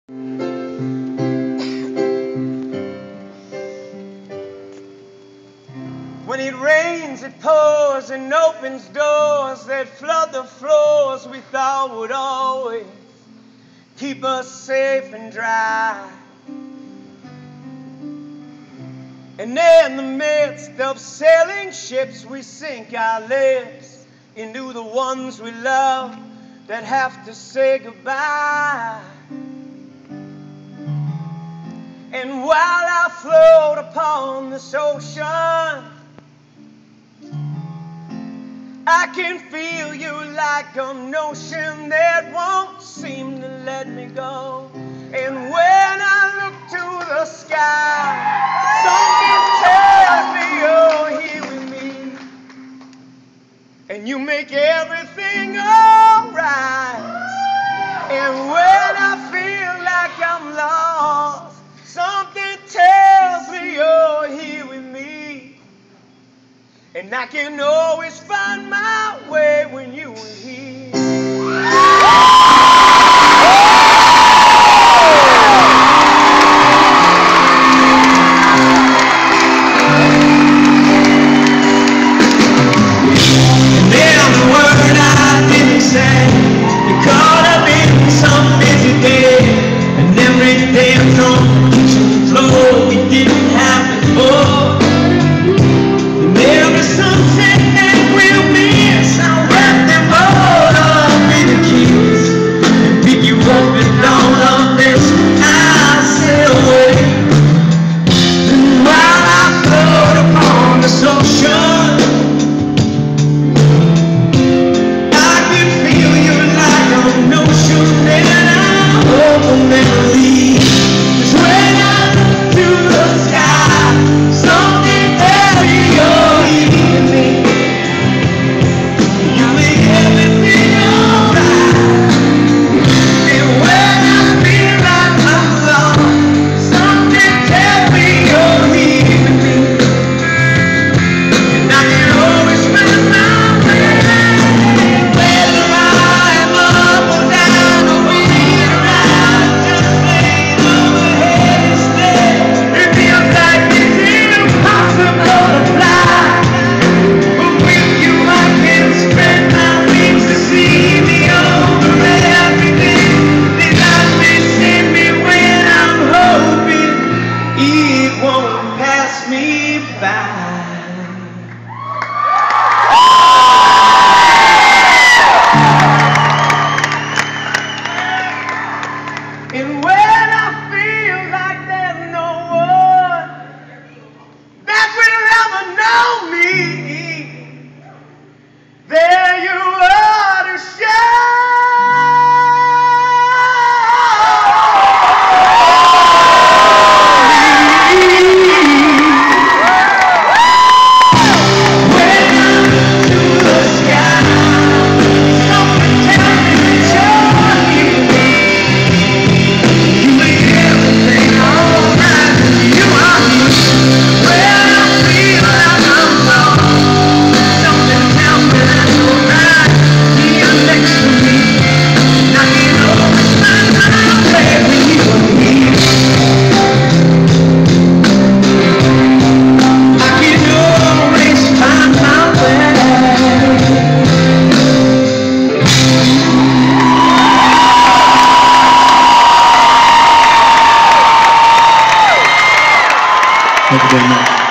When it rains, it pours and opens doors that flood the floors we thought would always keep us safe and dry. And in the midst of sailing ships, we sink our lips into the ones we love that have to say goodbye. And while I float upon this ocean, I can feel you like a notion that won't seem to let me go. And when I look to the sky, something tells me you're here with me, and you make everything alright. And when I feel like I'm lost, something tells me you're here with me, and I can always find my way when you are here. And then the word I didn't say, you caught up in some busy day, and every day I'm on the kitchen floor we didn't have before. Sunset that we'll miss, I'll wrap them all up in a kiss and pick you up and dawn of this, I'll sail away. And while I float upon this ocean, I can feel you like a notion that I hope will never leave. 'Cause when I look to the sky, something tells me you're here. And when I feel like there's no one that will ever know me, there you are to Thank you very much.